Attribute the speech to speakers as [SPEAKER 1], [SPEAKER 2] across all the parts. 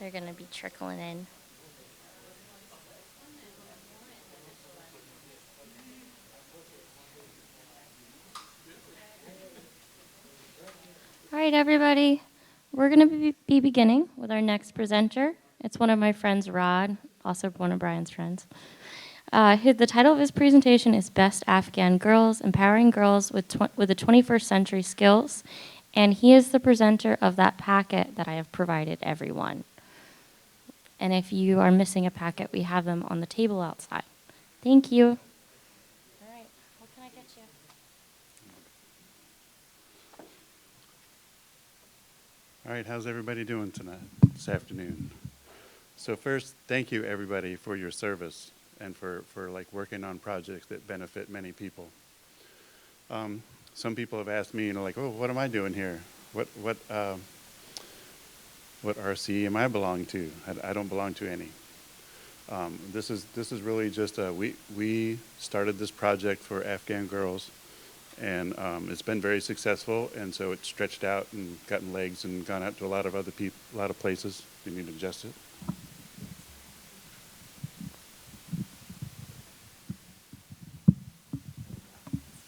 [SPEAKER 1] They're going to be trickling in. All right, everybody. We're going to be beginning with our next presenter. It's one of my friends, Rod, also one of Brian's friends. The title of his presentation is Best Afghan Girls, Empowering Girls with the 21st Century Skills. And he is the presenter of that packet that I have provided everyone. And if you are missing a packet, we have them on the table outside. Thank you. All right, what can I get you?
[SPEAKER 2] All right, how's everybody doing this afternoon? So first, thank you everybody for your service and for like working on projects that benefit many people. Some people have asked me, like, oh, what am I doing here? What RCE am I belong to? I don't belong to any. This is really just we started this project for Afghan girls, and it's been very successful, and so it's stretched out and gotten legs and gone out to a lot of other people, a lot of places. You need to adjust it.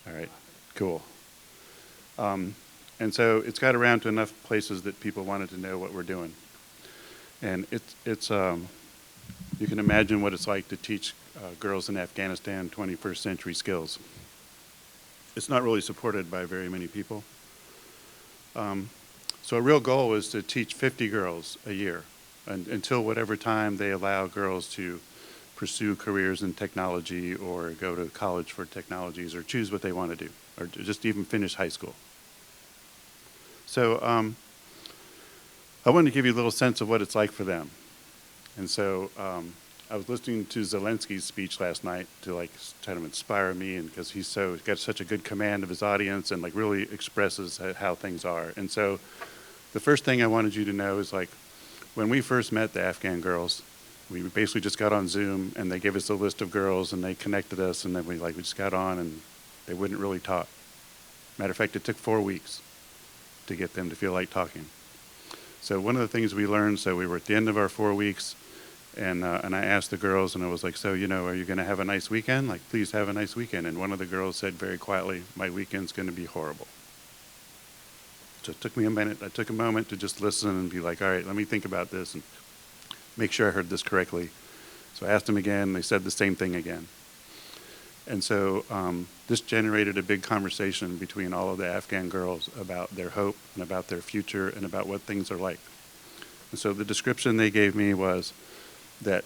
[SPEAKER 2] All right, cool. And so it's got around to enough places that people wanted to know what we're doing. And it's you can imagine what it's like to teach girls in Afghanistan 21st century skills. It's not really supported by very many people. So a real goal is to teach 50 girls a year until whatever time they allow girls to pursue careers in technology or go to college for technologies or choose what they want to do or just even finish high school. So I wanted to give you a little sense of what it's like for them. And so I was listening to Zelensky's speech last night to like try to inspire me, and because he's got such a good command of his audience and like really expresses how things are. And so the first thing I wanted you to know is like when we first met the Afghan girls, we basically just got on Zoom and they gave us a list of girls and they connected us, and then we just got on and they wouldn't really talk. Matter of fact, it took 4 weeks to get them to feel like talking. So one of the things we learned, so we were at the end of our 4 weeks, and I asked the girls, and I was like, so, are you going to have a nice weekend? Like, please have a nice weekend. And one of the girls said very quietly, my weekend's going to be horrible. So it took me a minute. I took a moment to just listen and be like, all right, let me think about this and make sure I heard this correctly. So I asked them again, they said the same thing again. And so this generated a big conversation between all of the Afghan girls about their hope and about their future and about what things are like. And so the description they gave me was that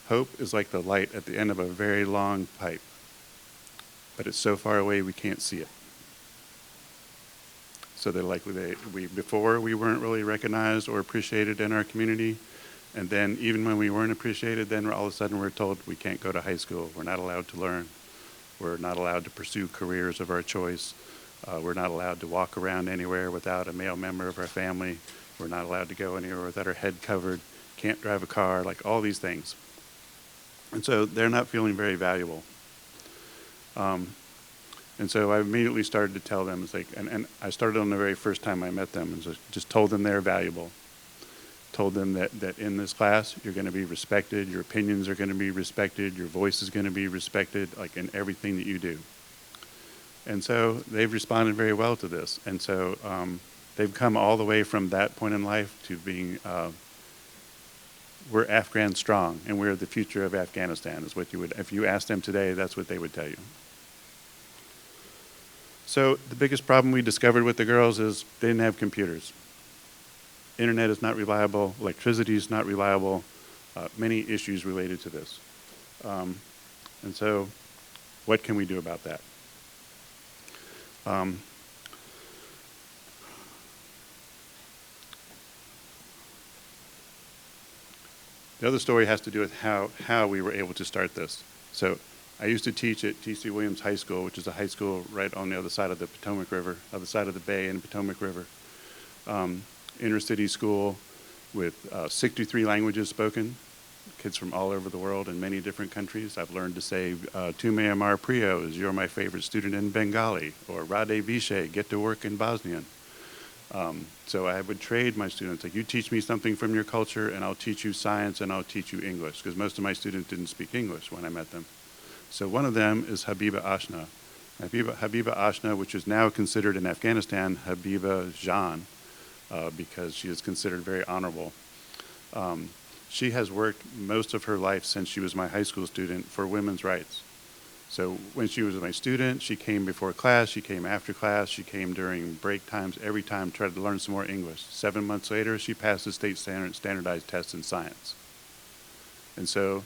[SPEAKER 2] hope is like the light at the end of a very long pipe, but it's so far away we can't see it. So they're like, before we weren't really recognized or appreciated in our community, and then even when we weren't appreciated, then all of a sudden we're told we can't go to high school, we're not allowed to learn. We're not allowed to pursue careers of our choice. We're not allowed to walk around anywhere without a male member of our family. We're not allowed to go anywhere without our head covered. Can't drive a car, like all these things. And so they're not feeling very valuable. And so I immediately started to tell them, it's like, and I started on the very first time I met them, and just told them they're valuable. Told them that in this class, you're going to be respected, your opinions are going to be respected, your voice is going to be respected, like in everything that you do. And so they've responded very well to this. And so they've come all the way from that point in life to being, we're Afghan strong, and we're the future of Afghanistan, is what you would, if you asked them today, that's what they would tell you. So the biggest problem we discovered with the girls is they didn't have computers. Internet is not reliable, electricity is not reliable, many issues related to this. And so what can we do about that? The other story has to do with how we were able to start this. So I used to teach at T.C. Williams High School, which is a high school right on the other side of the Potomac River, other side of the bay and Potomac River. Inner city school with 63 languages spoken, kids from all over the world in many different countries. I've learned to say, Tu me amar prios, you're my favorite student in Bengali, or Rade Vishe, get to work in Bosnian. So I would trade my students, like, you teach me something from your culture, and I'll teach you science, and I'll teach you English, because most of my students didn't speak English when I met them. So one of them is Habiba Ashna. Habiba Ashna, which is now considered in Afghanistan Habiba Jan, because she is considered very honorable. She has worked most of her life since she was my high school student for women's rights. So when she was my student, she came before class, she came after class, she came during break times, every time tried to learn some more English. 7 months later, she passed the state standardized test in science. And so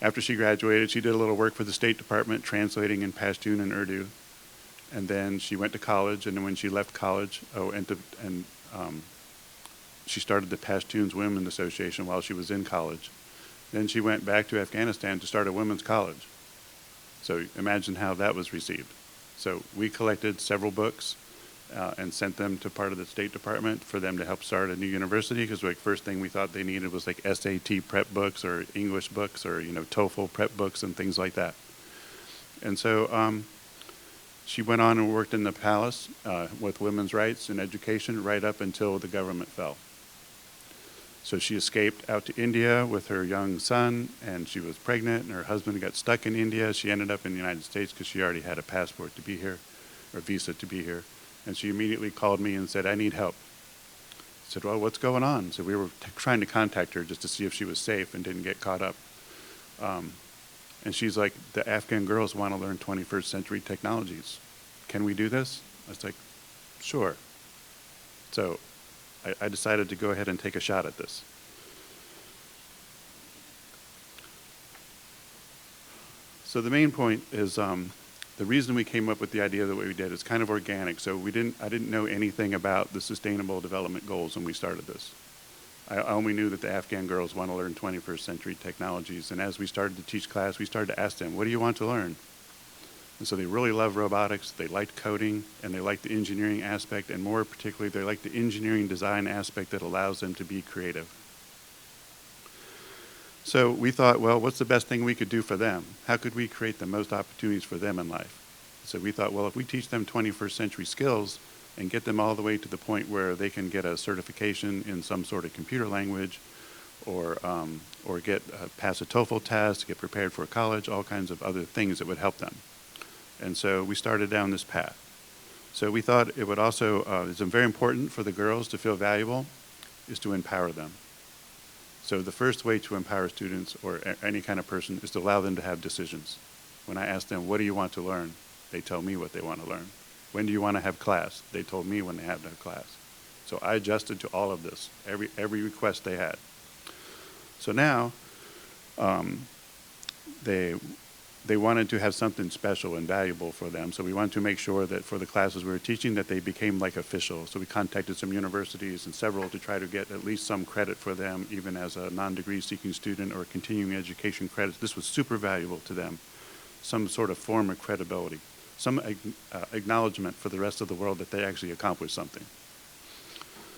[SPEAKER 2] after she graduated, she did a little work for the State Department, translating in Pashtun and Urdu. And then she went to college, and then when she left college, she started the Pashtuns Women's Association while she was in college. Then she went back to Afghanistan to start a women's college. So imagine how that was received. So we collected several books and sent them to part of the State Department for them to help start a new university, because like first thing we thought they needed was like SAT prep books or English books or TOEFL prep books and things like that. And so she went on and worked in the palace with women's rights and education right up until the government fell. So she escaped out to India with her young son, and she was pregnant, and her husband got stuck in India. She ended up in the United States because she already had a passport to be here, or visa to be here. And she immediately called me and said, I need help. I said, well, what's going on? So we were trying to contact her just to see if she was safe and didn't get caught up. And she's like, the Afghan girls want to learn 21st century technologies. Can we do this? I was like, sure. So I decided to go ahead and take a shot at this. So the main point is the reason we came up with the idea the way we did is kind of organic. So I didn't know anything about the Sustainable Development Goals when we started this. I only knew that the Afghan girls want to learn 21st century technologies. And as we started to teach class, we started to ask them, what do you want to learn? And so they really love robotics, they liked coding, and they liked the engineering aspect, and more particularly, they liked the engineering design aspect that allows them to be creative. So we thought, well, what's the best thing we could do for them? How could we create the most opportunities for them in life? So we thought, well, if we teach them 21st century skills and get them all the way to the point where they can get a certification in some sort of computer language, or pass a TOEFL test, get prepared for college, all kinds of other things that would help them. And so we started down this path. So we thought it would also, it's very important for the girls to feel valuable, is to empower them. So the first way to empower students or any kind of person is to allow them to have decisions. When I ask them, what do you want to learn? They tell me what they want to learn. When do you want to have class? They told me when they have to have class. So I adjusted to all of this, every request they had. So now, they wanted to have something special and valuable for them. So we wanted to make sure that for the classes we were teaching that they became like official. So we contacted some universities and several to try to get at least some credit for them, even as a non-degree seeking student or continuing education credits. This was super valuable to them, some sort of form of credibility, some acknowledgement for the rest of the world that they actually accomplished something.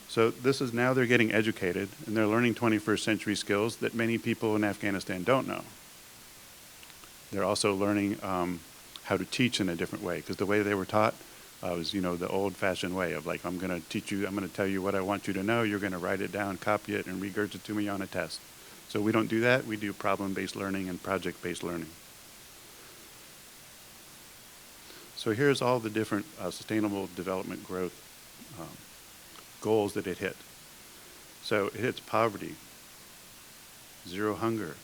[SPEAKER 2] So this is now they're getting educated and they're learning 21st century skills that many people in Afghanistan don't know. They're also learning how to teach in a different way, because the way they were taught was, the old-fashioned way of like, I'm going to teach you, I'm going to tell you what I want you to know, you're going to write it down, copy it, and regurgitate it to me on a test. So we don't do that. We do problem-based learning and project-based learning. So here's all the different sustainable development growth goals that it hit. So it hits poverty, zero hunger,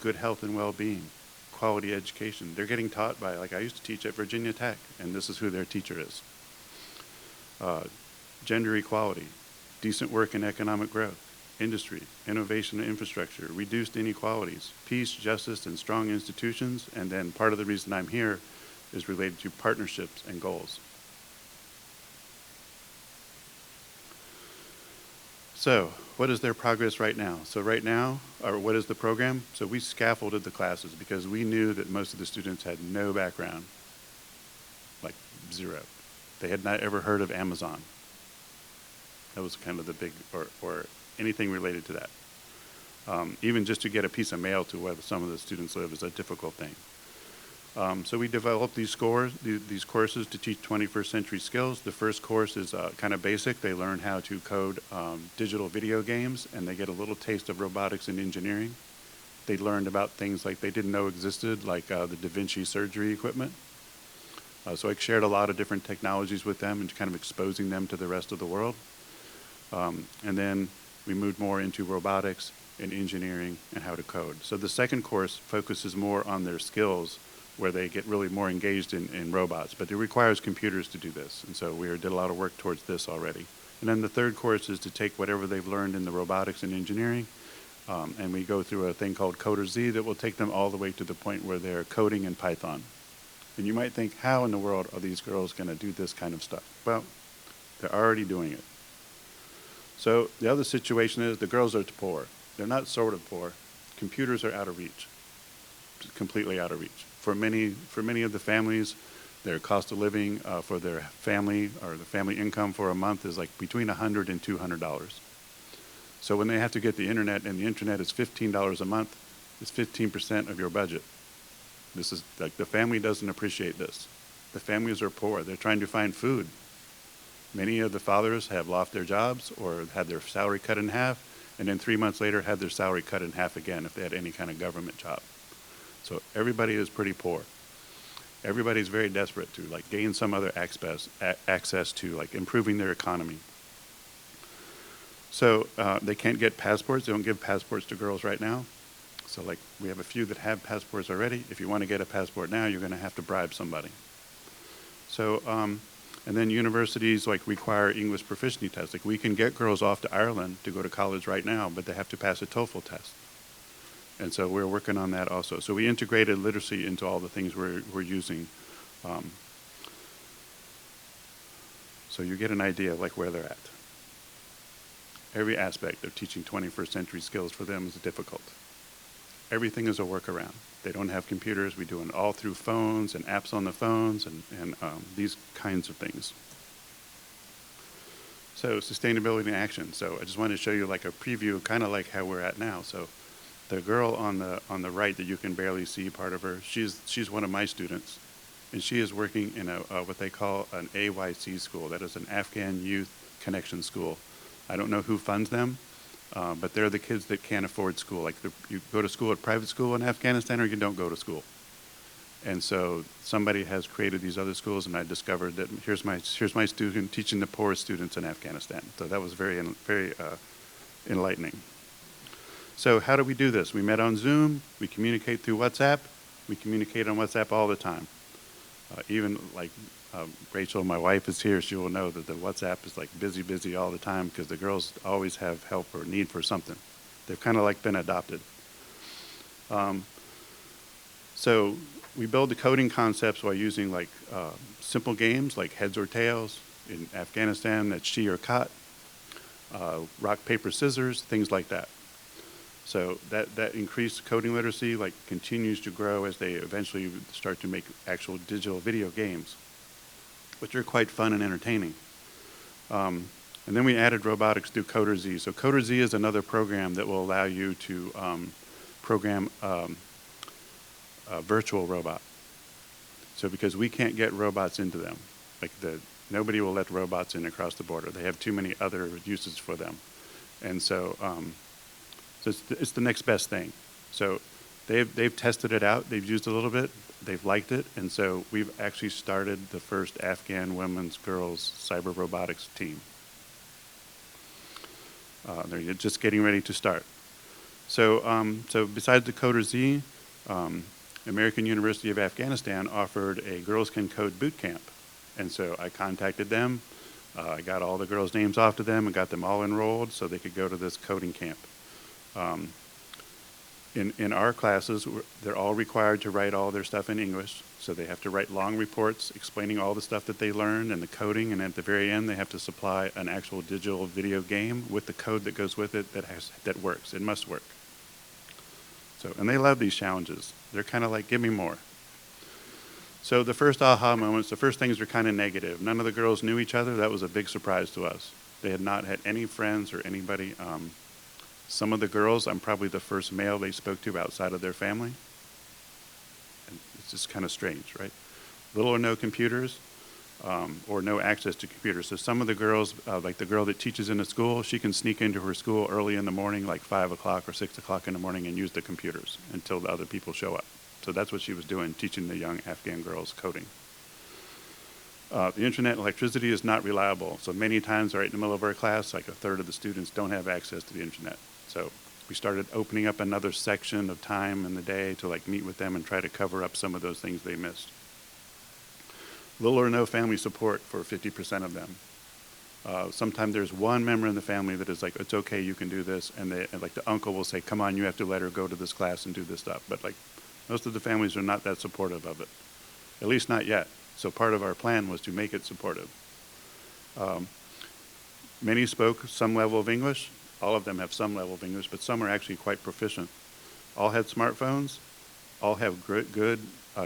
[SPEAKER 2] good health and well-being, quality education. They're getting taught by, like I used to teach at Virginia Tech, and this is who their teacher is. Gender equality, decent work and economic growth, industry, innovation and infrastructure, reduced inequalities, peace, justice, and strong institutions, and then part of the reason I'm here is related to partnerships and goals. So, what is their progress right now? So right now, or what is the program? So we scaffolded the classes because we knew that most of the students had no background, like zero. They had not ever heard of Amazon. That was kind of the big, or anything related to that. Even just to get a piece of mail to where some of the students live is a difficult thing. So we developed these courses to teach 21st century skills. The first course is kind of basic. They learn how to code digital video games, and they get a little taste of robotics and engineering. They learned about things like they didn't know existed, like the Da Vinci surgery equipment. So I shared a lot of different technologies with them and kind of exposing them to the rest of the world. And then we moved more into robotics and engineering and how to code. So the second course focuses more on their skills, where they get really more engaged in robots, but it requires computers to do this. And so we did a lot of work towards this already. And then the third course is to take whatever they've learned in the robotics and engineering, and we go through a thing called Coder Z that will take them all the way to the point where they're coding in Python. And you might think, how in the world are these girls going to do this kind of stuff? Well, they're already doing it. So the other situation is the girls are poor. They're not sort of poor. Computers are out of reach, completely out of reach. For many of the families, their cost of living for their family or the family income for a month is like between $100 and $200. So when they have to get the internet, and the internet is $15 a month, it's 15% of your budget. This is like, the family doesn't appreciate this. The families are poor. They're trying to find food. Many of the fathers have lost their jobs or had their salary cut in half, and then 3 months later had their salary cut in half again if they had any kind of government job. So everybody is pretty poor. Everybody's very desperate to like gain some other access to like improving their economy. So they can't get passports. They don't give passports to girls right now. So like we have a few that have passports already. If you want to get a passport now, you're going to have to bribe somebody. So and then universities like require English proficiency tests. Like we can get girls off to Ireland to go to college right now, but they have to pass a TOEFL test. And so we're working on that also. So we integrated literacy into all the things we're using. So you get an idea of like where they're at. Every aspect of teaching 21st century skills for them is difficult. Everything is a workaround. They don't have computers. We do it all through phones and apps on the phones and these kinds of things. So sustainability in action. So I just wanted to show you like a preview, kind of like how we're at now. So the girl on the right that you can barely see part of her, she's one of my students, and she is working in a what they call an AYC school. That is an Afghan Youth Connection School. I don't know who funds them, but they're the kids that can't afford school. Like you go to school at private school in Afghanistan, or you don't go to school. And so somebody has created these other schools, and I discovered that here's my student teaching the poorest students in Afghanistan. So that was very enlightening. So how do we do this? We met on Zoom. We communicate through WhatsApp. We communicate on WhatsApp all the time. Even like Rachel, my wife, is here. She will know that the WhatsApp is like busy all the time because the girls always have help or need for something. They've kind of like been adopted. So we build the coding concepts while using like simple games like heads or tails. In Afghanistan, that's she or kat, rock, paper, scissors, things like that. So that increased coding literacy like continues to grow as they eventually start to make actual digital video games, which are quite fun and entertaining. And then we added robotics through Coder Z. So Coder Z is another program that will allow you to program a virtual robot. So because we can't get robots into them, like nobody will let robots in across the border. They have too many other uses for them. And so, so it's the next best thing. So they've tested it out. They've used it a little bit. They've liked it. And so we've actually started the first Afghan women's girls cyber robotics team. They're just getting ready to start. So, so besides the Coder Z, American University of Afghanistan offered a Girls Can Code boot camp. And so I contacted them. I got all the girls' names off to them and got them all enrolled so they could go to this coding camp. In our classes, they're all required to write all their stuff in English. So they have to write long reports explaining all the stuff that they learned and the coding. And at the very end, they have to supply an actual digital video game with the code that goes with it that works. It must work. So, and they love these challenges. They're kind of like, give me more. So the first aha moments, the first things were kind of negative. None of the girls knew each other. That was a big surprise to us. They had not had any friends or anybody. Some of the girls, I'm probably the first male they spoke to outside of their family. It's just kind of strange, right? Little or no computers, or no access to computers. So some of the girls, like the girl that teaches in a school, she can sneak into her school early in the morning, like 5 o'clock or 6 o'clock in the morning, and use the computers until the other people show up. So that's what she was doing, teaching the young Afghan girls coding. The internet and electricity is not reliable. So many times right in the middle of our class, like a third of the students don't have access to the internet. So we started opening up another section of time in the day to like meet with them and try to cover up some of those things they missed. Little or no family support for 50% of them. Sometimes there's one member in the family that is like, it's okay, you can do this. And like the uncle will say, come on, you have to let her go to this class and do this stuff. But like most of the families are not that supportive of it, at least not yet. So part of our plan was to make it supportive. Many spoke some level of English. All of them have some level of English, but some are actually quite proficient. All had smartphones. All have good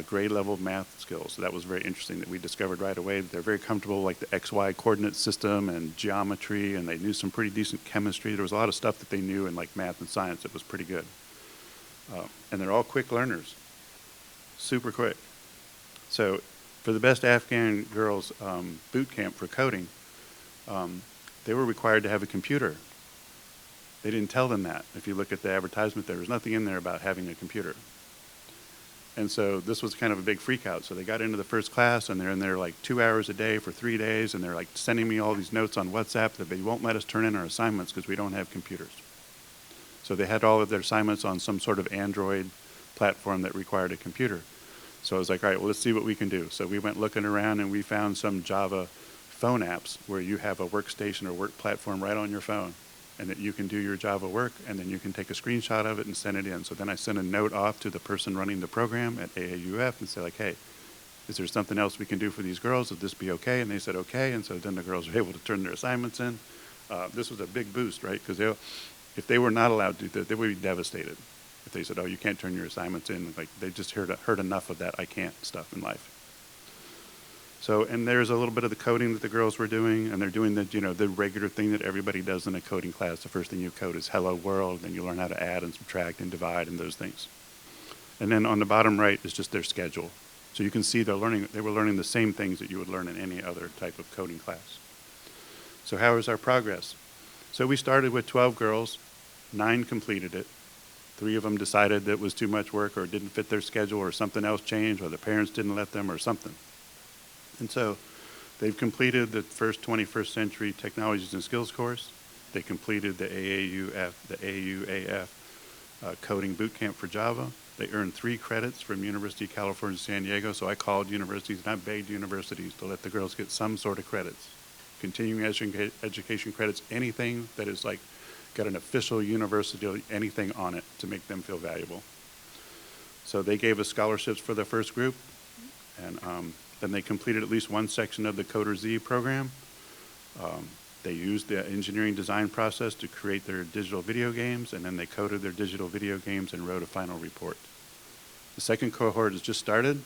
[SPEAKER 2] grade level math skills. So that was very interesting that we discovered right away that they're very comfortable like the XY coordinate system and geometry, and they knew some pretty decent chemistry. There was a lot of stuff that they knew in like math and science that was pretty good. And they're all quick learners, super quick. So for the best Afghan girls boot camp for coding, they were required to have a computer. They didn't tell them that. If you look at the advertisement, there was nothing in there about having a computer. And so this was kind of a big freak out. So they got into the first class and they're in there like 2 hours a day for 3 days, and they're like sending me all these notes on WhatsApp that they won't let us turn in our assignments because we don't have computers. So they had all of their assignments on some sort of Android platform that required a computer. So I was like, all right, well, let's see what we can do. So we went looking around and we found some Java phone apps where you have a workstation or work platform right on your phone, and that you can do your Java work, and then you can take a screenshot of it and send it in. So then I sent a note off to the person running the program at AAUF and said like, hey, is there something else we can do for these girls? Would this be okay? And they said okay, and so then the girls were able to turn their assignments in. This was a big boost, right? Because if they were not allowed to do that, they would be devastated. If they said, oh, you can't turn your assignments in, like they just heard enough of that I can't stuff in life. So, and there's a little bit of the coding that the girls were doing, and they're doing the, the regular thing that everybody does in a coding class. The first thing you code is hello world, then you learn how to add and subtract and divide and those things. And then on the bottom right is just their schedule. So you can see they were learning the same things that you would learn in any other type of coding class. So how is our progress? So we started with 12 girls, 9 completed it. 3 of them decided that it was too much work or didn't fit their schedule or something else changed or the parents didn't let them or something. And so they've completed the first 21st Century Technologies and Skills course. They completed the AUAF coding boot camp for Java. They earned 3 credits from University of California, San Diego. So I called universities and I begged universities to let the girls get some sort of credits. Continuing education credits, anything that is like got an official university, anything on it to make them feel valuable. So they gave us scholarships for the first group, and then they completed at least one section of the Coder Z program. They used the engineering design process to create their digital video games, and then they coded their digital video games and wrote a final report. The second cohort has just started,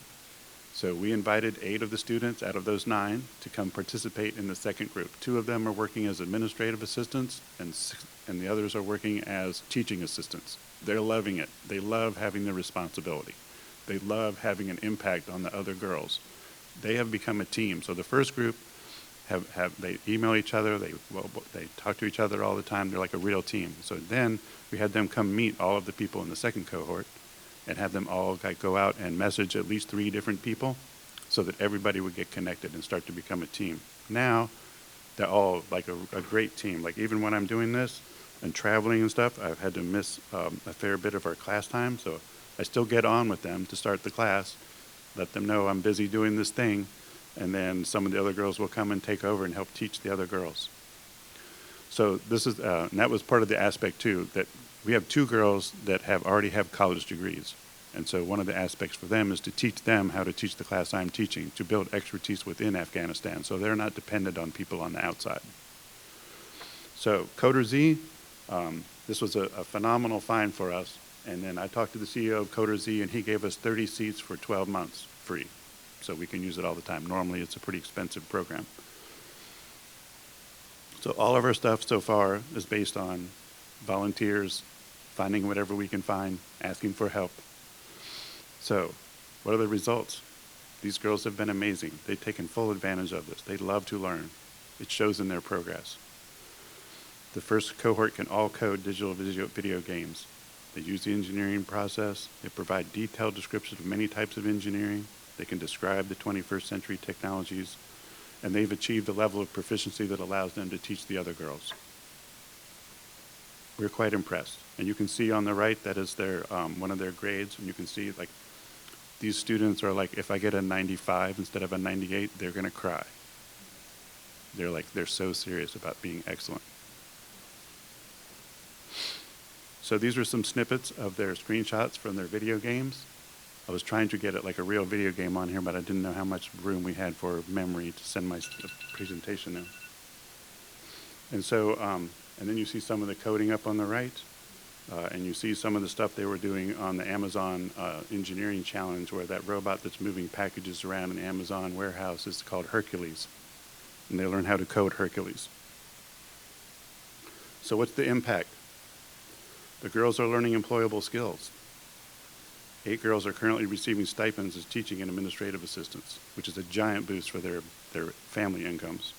[SPEAKER 2] so we invited 8 of the students out of those 9 to come participate in the second group. 2 of them are working as administrative assistants, and the others are working as teaching assistants. They're loving it. They love having the responsibility. They love having an impact on the other girls. They have become a team. So the first group, they email each other, they talk to each other all the time. They're like a real team. So then we had them come meet all of the people in the second cohort and have them all go out and message at least 3 different people so that everybody would get connected and start to become a team. Now, they're all like a great team. Like even when I'm doing this and traveling and stuff, I've had to miss a fair bit of our class time. So I still get on with them to start the class, let them know I'm busy doing this thing, and then some of the other girls will come and take over and help teach the other girls. So this is, and that was part of the aspect too, that we have 2 girls that already have college degrees. And so one of the aspects for them is to teach them how to teach the class I'm teaching, to build expertise within Afghanistan, so they're not dependent on people on the outside. So Coder Z, this was a phenomenal find for us. And then I talked to the CEO of Coder Z, and he gave us 30 seats for 12 months free. So we can use it all the time. Normally, it's a pretty expensive program. So all of our stuff so far is based on volunteers, finding whatever we can find, asking for help. So What are the results? These girls have been amazing. They've taken full advantage of this. They love to learn. It shows in their progress. The first cohort can all code digital video games. They use the engineering process. They provide detailed descriptions of many types of engineering. They can describe the 21st century technologies. And they've achieved a level of proficiency that allows them to teach the other girls. We're quite impressed. And you can see on the right, that is their one of their grades. And you can see, like, these students are like, if I get a 95 instead of a 98, they're going to cry. They're so serious about being excellent. So these are some snippets of their screenshots from their video games. I was trying to get it like a real video game on here, but I didn't know how much room we had for memory to send my presentation in. And so, and then you see some of the coding up on the right, and you see some of the stuff they were doing on the Amazon engineering challenge, where that robot that's moving packages around an Amazon warehouse is called Hercules. And they learn how to code Hercules. So what's the impact? The girls are learning employable skills. 8 girls are currently receiving stipends as teaching and administrative assistants, which is a giant boost for their family incomes.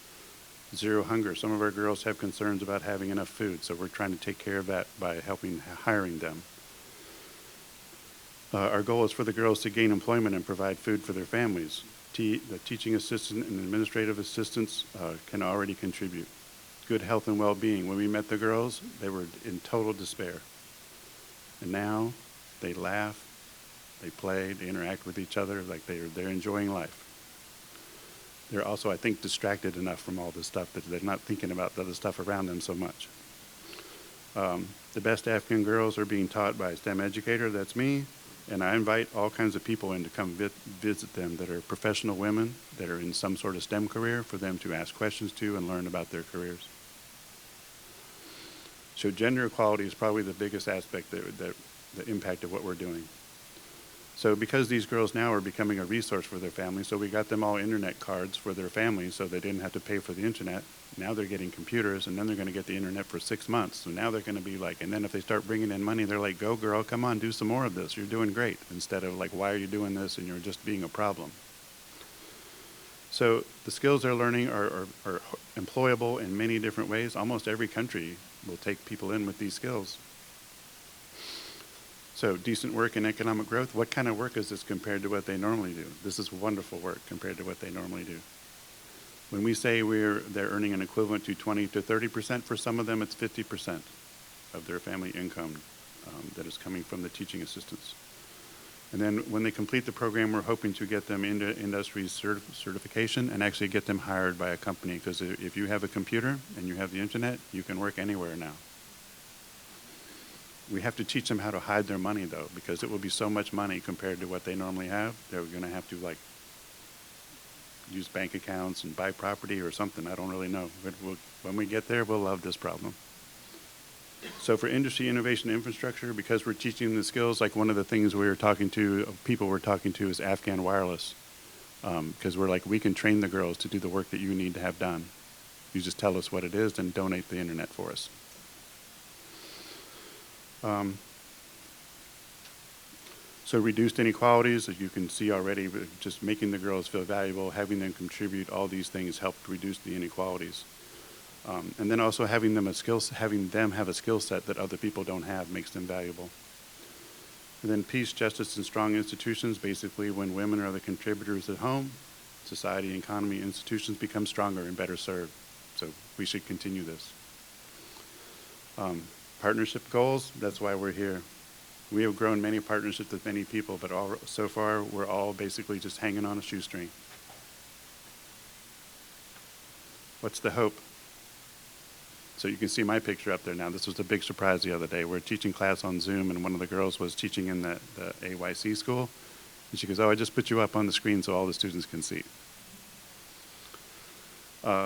[SPEAKER 2] 0 hunger. Some of our girls have concerns about having enough food, so we're trying to take care of that by hiring them. Our goal is for the girls to gain employment and provide food for their families. The teaching assistant and administrative assistants can already contribute. Good health and well-being. When we met the girls, they were in total despair. And now they laugh, they play, they interact with each other like they're enjoying life. They're also, I think, distracted enough from all this stuff that they're not thinking about the other stuff around them so much. The best Afghan girls are being taught by a STEM educator, that's me, and I invite all kinds of people in to come visit them that are professional women that are in some sort of STEM career for them to ask questions to and learn about their careers. So gender equality is probably the biggest aspect, the impact of what we're doing. So because these girls now are becoming a resource for their families, so we got them all internet cards for their families so they didn't have to pay for the internet. Now they're getting computers, and then they're going to get the internet for 6 months. So now they're going to be like, and then if they start bringing in money, they're like, go girl, come on, do some more of this. You're doing great. Instead of like, why are you doing this? And you're just being a problem. So the skills they're learning are employable in many different ways. Almost every country will take people in with these skills. So decent work and economic growth. What kind of work is this compared to what they normally do? This is wonderful work compared to what they normally do. When we say they're earning an equivalent to 20 to 30%, for some of them it's 50% of their family income that is coming from the teaching assistants. And then when they complete the program, we're hoping to get them into industry certification and actually get them hired by a company, because if you have a computer and you have the internet, you can work anywhere now. We have to teach them how to hide their money, though, because it will be so much money compared to what they normally have. They're going to have to, like, use bank accounts and buy property or something. I don't really know. But when we get there, we'll love this problem. So for industry, innovation, infrastructure, because we're teaching the skills, like one of the things people we're talking to is Afghan Wireless. Because we're like, we can train the girls to do the work that you need to have done. You just tell us what it is and donate the internet for us. So reduced inequalities, as you can see already, just making the girls feel valuable, having them contribute, all these things help reduce the inequalities. And then also having them have a skill set that other people don't have makes them valuable. And then peace, justice, and strong institutions. Basically, when women are the contributors at home, society, economy, institutions become stronger and better served. So we should continue this. Partnership goals, that's why we're here. We have grown many partnerships with many people, but so far we're all basically just hanging on a shoestring. What's the hope? So you can see my picture up there now. This was a big surprise the other day. We're teaching class on Zoom, and one of the girls was teaching in the AYC school. And she goes, oh, I just put you up on the screen so all the students can see.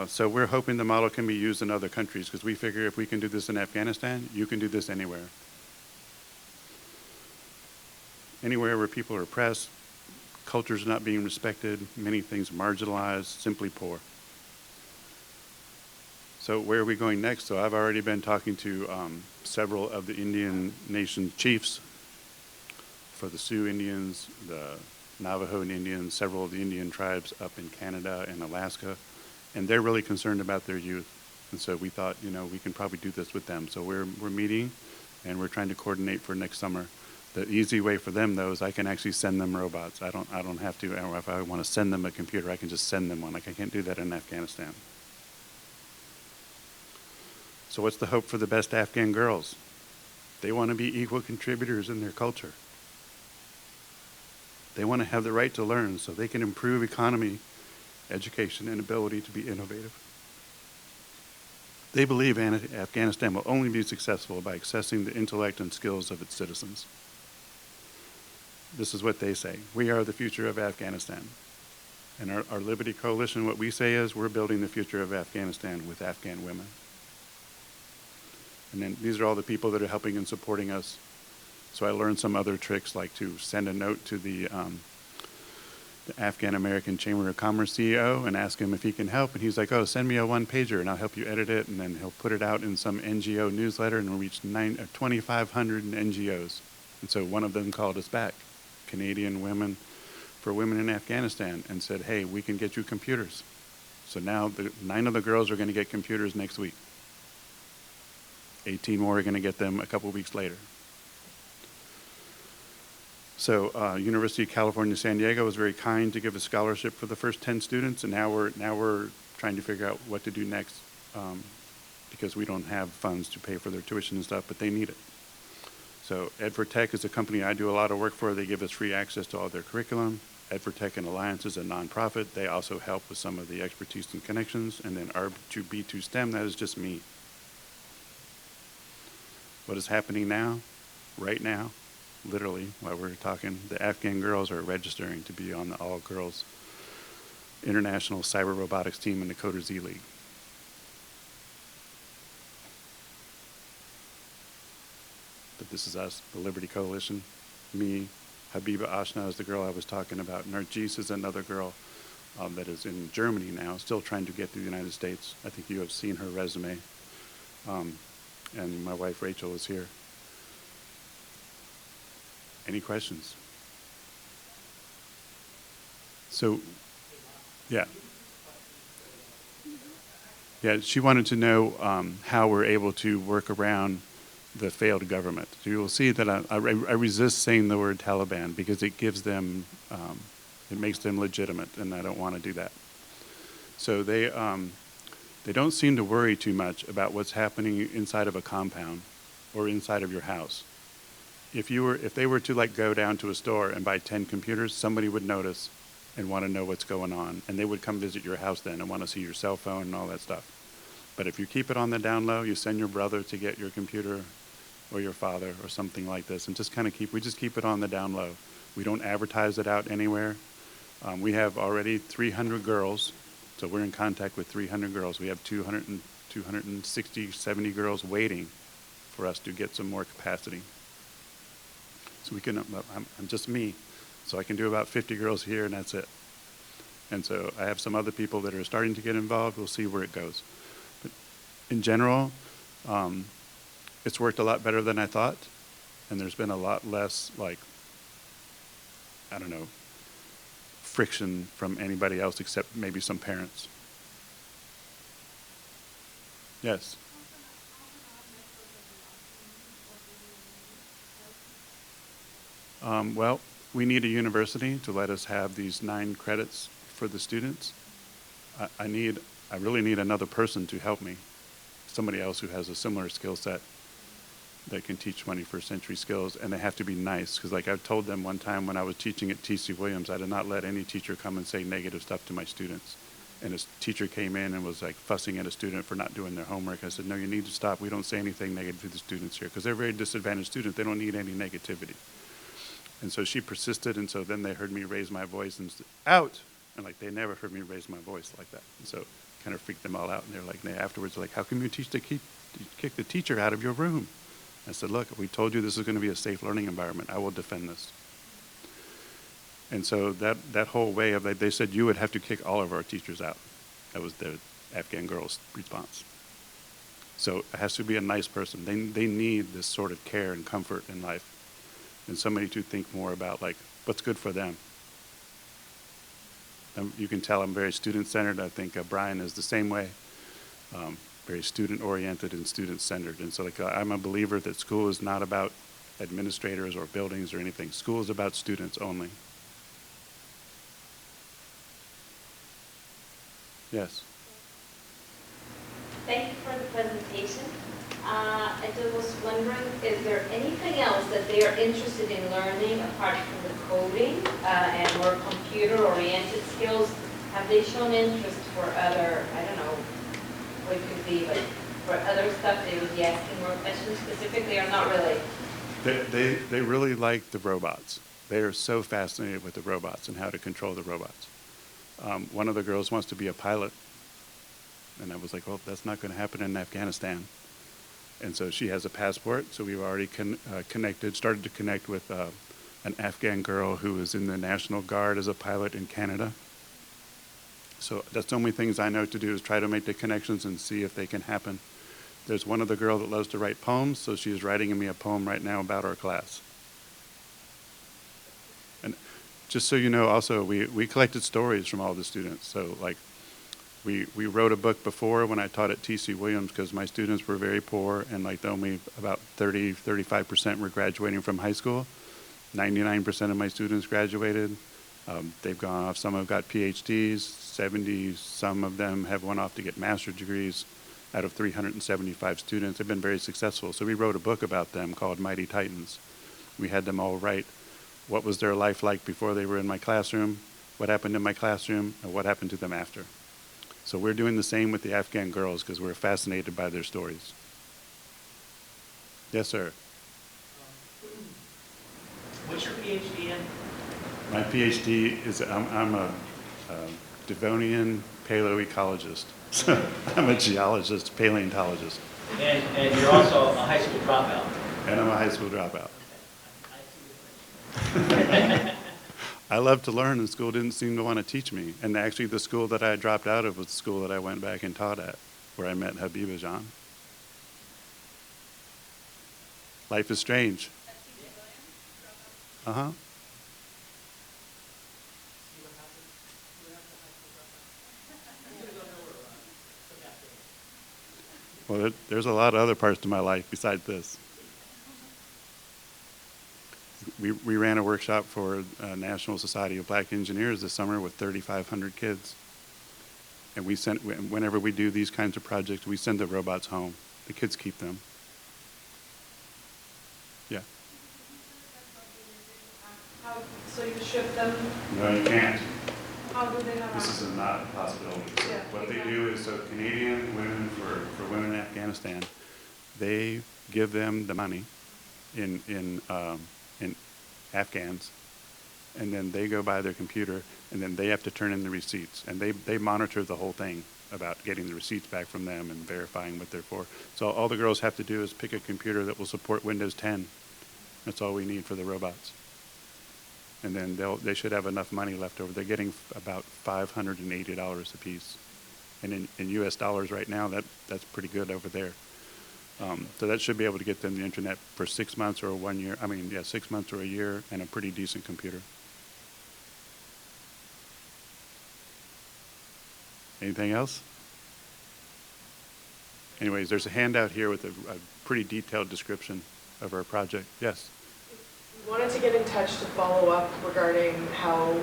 [SPEAKER 2] So we're hoping the model can be used in other countries, because we figure if we can do this in Afghanistan, you can do this anywhere. Anywhere where people are oppressed, cultures not being respected, many things marginalized, simply poor. So where are we going next? So I've already been talking to several of the Indian nation chiefs for the Sioux Indians, the Navajo and Indians, several of the Indian tribes up in Canada and Alaska, and they're really concerned about their youth. And so we thought, we can probably do this with them. So we're meeting, and we're trying to coordinate for next summer. The easy way for them, though, is I can actually send them robots. I don't have to, or if I want to send them a computer, I can just send them one. Like, I can't do that in Afghanistan. So what's the hope for the best Afghan girls? They want to be equal contributors in their culture. They want to have the right to learn so they can improve economy, education, and ability to be innovative. They believe Afghanistan will only be successful by accessing the intellect and skills of its citizens. This is what they say. We are the future of Afghanistan. And our Liberty Coalition, what we say is we're building the future of Afghanistan with Afghan women. And then these are all the people that are helping and supporting us. So I learned some other tricks, like to send a note to the Afghan American Chamber of Commerce CEO and ask him if he can help. And he's like, oh, send me a one-pager and I'll help you edit it. And then he'll put it out in some NGO newsletter and it'll reach 2,500 NGOs. And so one of them called us back, Canadian Women for Women in Afghanistan, and said, hey, we can get you computers. So now 9 of the girls are going to get computers next week. 18 more are going to get them a couple weeks later. So University of California, San Diego was very kind to give a scholarship for the first 10 students, and now we're trying to figure out what to do next because we don't have funds to pay for their tuition and stuff, but they need it. So Ed for Tech is a company I do a lot of work for. They give us free access to all their curriculum. Ed for Tech and Alliance is a nonprofit. They also help with some of the expertise and connections. And then R2B2 STEM, that is just me. What is happening now, right now, literally, while we're talking, the Afghan girls are registering to be on the all-girls International Cyber Robotics team in the Coder Z League. But this is us, the Liberty Coalition, me, Habiba Ashna is the girl I was talking about. Narjis is another girl that is in Germany now, still trying to get to the United States. I think you have seen her resume. And my wife Rachel is here. Any questions? So, yeah. Yeah, she wanted to know how we're able to work around the failed government. So you will see that I resist saying the word Taliban because it gives them, it makes them legitimate, and I don't want to do that. So they don't seem to worry too much about what's happening inside of a compound or inside of your house. If they were to go down to a store and buy 10 computers, somebody would notice and want to know what's going on, and they would come visit your house then and want to see your cell phone and all that stuff. But if you keep it on the down low, you send your brother to get your computer or your father or something like this, and just we just keep it on the down low. We don't advertise it out anywhere. We have already 300 girls. So we're in contact with 300 girls. We have 260, 70 girls waiting for us to get some more capacity. So we can, I'm just me, so I can do about 50 girls here and that's it. And so I have some other people that are starting to get involved. We'll see where it goes. But in general, it's worked a lot better than I thought. And there's been a lot less, friction from anybody else except maybe some parents. Yes. Well, we need a university to let us have these 9 credits for the students. I really need another person to help me, somebody else who has a similar skill set that can teach 21st century skills, and they have to be nice. Because I've told them one time when I was teaching at T.C. Williams, I did not let any teacher come and say negative stuff to my students. And a teacher came in and was fussing at a student for not doing their homework. I said, no, you need to stop. We don't say anything negative to the students here because they're very disadvantaged students. They don't need any negativity. And so she persisted, and so then they heard me raise my voice and said, out! And they never heard me raise my voice like that. And so it kind of freaked them all out. And afterwards, how come you kick the teacher out of your room? I said, look, we told you this is going to be a safe learning environment. I will defend this. And so that whole way of they said you would have to kick all of our teachers out. That was the Afghan girls' response. So it has to be a nice person. They need this sort of care and comfort in life, and somebody to think more about what's good for them. You can tell I'm very student-centered. I think Brian is the same way, very student-oriented and student-centered. And so like, I'm a believer that school is not about administrators or buildings or anything. School is about students only. Yes.
[SPEAKER 3] Thank you for the presentation. I just was wondering, is there anything else that they are interested in learning apart from the coding and more computer-oriented skills? Have they shown interest for other, I don't know what it could be, but for other stuff they would be asking more questions specifically or not really?
[SPEAKER 2] They really like the robots. They are so fascinated with the robots and how to control the robots. One of the girls wants to be a pilot. And I was like, well, that's not going to happen in Afghanistan. And so she has a passport. So we've already started to connect with an Afghan girl who is in the National Guard as a pilot in Canada. So that's the only things I know to do is try to make the connections and see if they can happen. There's one other girl that loves to write poems. So she's writing me a poem right now about our class. And just so you know, also, we collected stories from all the students. So like, we wrote a book before when I taught at T.C. Williams because my students were very poor and like only about 35% were graduating from high school. 99% of my students graduated. They've gone off. Some have got PhDs. Some of them have went off to get master's degrees. Out of 375 students, they've been very successful. So we wrote a book about them called Mighty Titans. We had them all write what was their life like before they were in my classroom, what happened in my classroom, and what happened to them after. So we're doing the same with the Afghan girls because we're fascinated by their stories. Yes, sir.
[SPEAKER 4] What's your PhD in?
[SPEAKER 2] My PhD is, I'm a Devonian paleoecologist. So I'm a geologist, paleontologist.
[SPEAKER 4] And you're also a high school dropout.
[SPEAKER 2] And I'm a high school dropout. I love to learn, and school didn't seem to want to teach me. And actually, the school that I dropped out of was the school that I went back and taught at, where I met Habiba Jan. Life is strange. Uh-huh. Well, there's a lot of other parts to my life besides this. We ran a workshop for National Society of Black Engineers this summer with 3,500 kids. And whenever we do these kinds of projects, we send the robots home. The kids keep them. Yeah.
[SPEAKER 5] So you ship them?
[SPEAKER 2] No, you can't.
[SPEAKER 5] How do they have
[SPEAKER 2] This is not a possibility. So
[SPEAKER 5] Yeah,
[SPEAKER 2] what
[SPEAKER 5] exactly.
[SPEAKER 2] they do is, so Canadian women, for women in Afghanistan, they give them the money in Afghans, and then they go buy their computer, and then they have to turn in the receipts. And they monitor the whole thing about getting the receipts back from them and verifying what they're for. So all the girls have to do is pick a computer that will support Windows 10. That's all we need for the robots. And then they should have enough money left over. They're getting about $580 a piece. And in US dollars right now, that's pretty good over there. So that should be able to get them the internet for 6 months or 1 year. 6 months or a year, and a pretty decent computer. Anything else? Anyways, there's a handout here with a pretty detailed description of our project. Yes?
[SPEAKER 5] Wanted to get in touch to follow up regarding how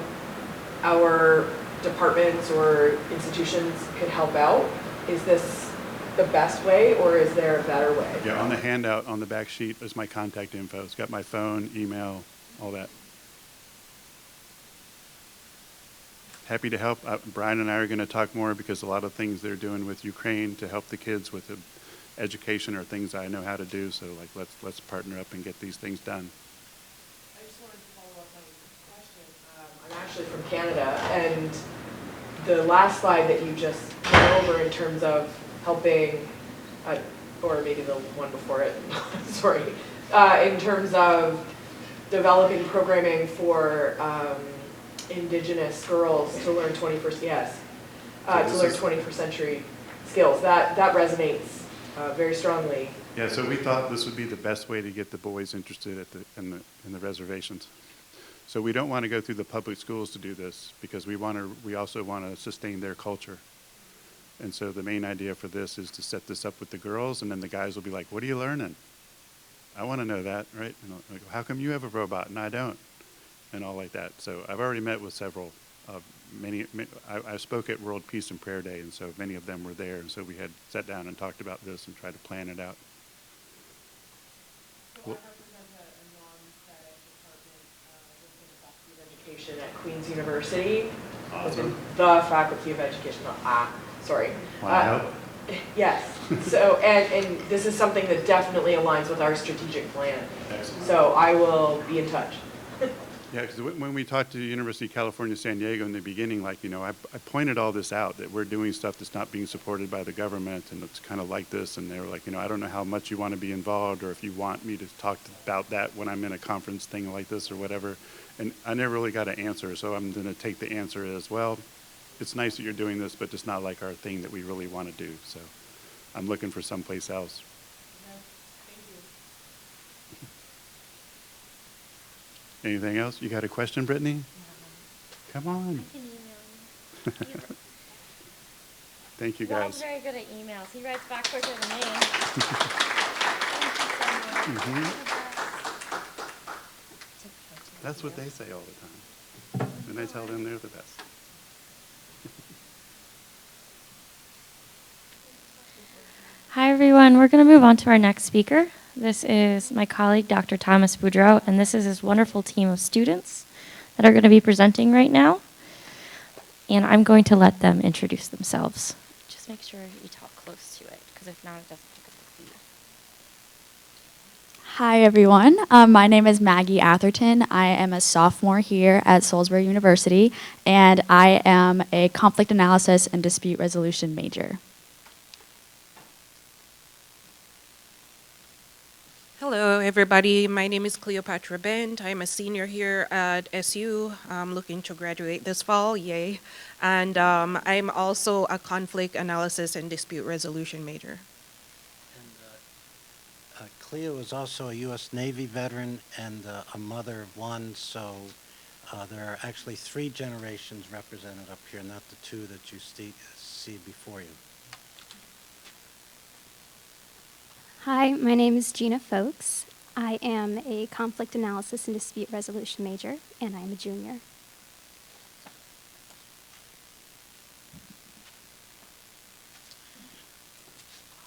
[SPEAKER 5] our departments or institutions could help out. Is this the best way, or is there a better way?
[SPEAKER 2] Yeah, on the handout on the back sheet is my contact info. It's got my phone, email, all that. Happy to help. Brian and I are going to talk more because a lot of things they're doing with Ukraine to help the kids with the education are things I know how to do. So like, let's partner up and get these things done.
[SPEAKER 5] I just wanted to follow up on your question. I'm actually from Canada, and the last slide that you just went over in terms of helping, or maybe the one before it, sorry, in terms of developing programming for Indigenous girls to learn 21st century skills. That resonates very strongly.
[SPEAKER 2] Yeah, so we thought this would be the best way to get the boys interested in the reservations. So we don't want to go through the public schools to do this because we also want to sustain their culture. And so the main idea for this is to set this up with the girls, and then the guys will be like, what are you learning? I want to know that, right? And I'll go, how come you have a robot and I don't? And all like that. So I've already met with several. I spoke at World Peace and Prayer Day, and so many of them were there. And so we had sat down and talked about this and tried to plan it out.
[SPEAKER 5] So I represent a non-static department within the Faculty of Education at Queen's University.
[SPEAKER 2] Awesome.
[SPEAKER 5] Within the Faculty of Education, sorry.
[SPEAKER 2] Want to help?
[SPEAKER 5] Yes. So, and this is something that definitely aligns with our strategic plan.
[SPEAKER 2] Excellent.
[SPEAKER 5] So I will be in touch.
[SPEAKER 2] Yeah, because when we talked to the University of California, San Diego in the beginning, like, I pointed all this out, that we're doing stuff that's not being supported by the government, and it's kind of like this, and they were like, I don't know how much you want to be involved, or if you want me to talk about that when I'm in a conference thing like this or whatever. And I never really got an answer, so I'm going to take the answer as, well, it's nice that you're doing this, but it's not like our thing that we really want to do. So I'm looking for someplace else. Anything else? You got a question, Brittany? Come on.
[SPEAKER 1] I can email you.
[SPEAKER 2] Thank you,
[SPEAKER 1] Rob's
[SPEAKER 2] guys.
[SPEAKER 1] very good at emails. He writes back quicker than me.
[SPEAKER 2] That's what they say all the time. And I tell them they're the best.
[SPEAKER 1] Hi, everyone. We're going to move on to our next speaker. This is my colleague, Dr. Thomas Boudreau, and this is his wonderful team of students that are going to be presenting right now. And I'm going to let them introduce themselves. Just make sure you talk close to it, because if not, it doesn't pick up the feed.
[SPEAKER 6] Hi, everyone. My name is Maggie Atherton. I am a sophomore here at Salisbury University, and I am a conflict analysis and dispute resolution major.
[SPEAKER 7] Hello, everybody. My name is Cleopatra Bent. I'm a senior here at SU. I'm looking to graduate this fall, yay. And I'm also a conflict analysis and dispute resolution major.
[SPEAKER 8] And Cleo is also a U.S. Navy veteran and a mother of one, so there are actually 3 generations represented up here, not the 2 that you see before you.
[SPEAKER 9] Hi, my name is Gina Folks. I am a conflict analysis and dispute resolution major, and I'm a junior.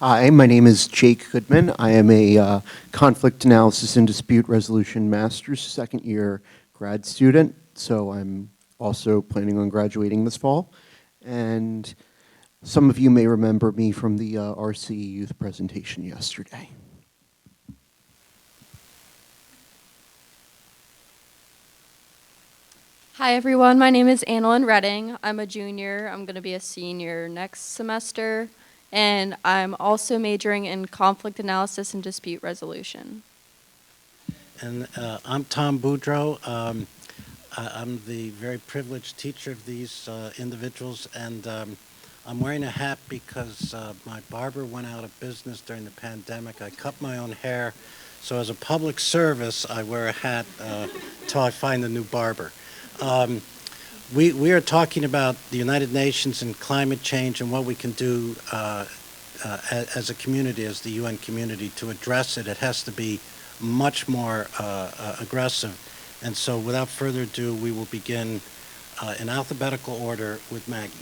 [SPEAKER 10] Hi, my name is Jake Goodman. I am a conflict analysis and dispute resolution master's second year grad student, so I'm also planning on graduating this fall. And some of you may remember me from the RCE youth presentation yesterday.
[SPEAKER 11] Hi everyone, my name is Annalyn Redding. I'm a junior. I'm going to be a senior next semester, and I'm also majoring in conflict analysis and dispute resolution.
[SPEAKER 8] And I'm Tom Boudreau. I'm the very privileged teacher of these individuals, and I'm wearing a hat because my barber went out of business during the pandemic. I cut my own hair, so as a public service, I wear a hat till I find a new barber. We are talking about the United Nations and climate change and what we can do as a community, as the UN community, to address it. It has to be much more aggressive. And so without further ado, we will begin in alphabetical order with Maggie.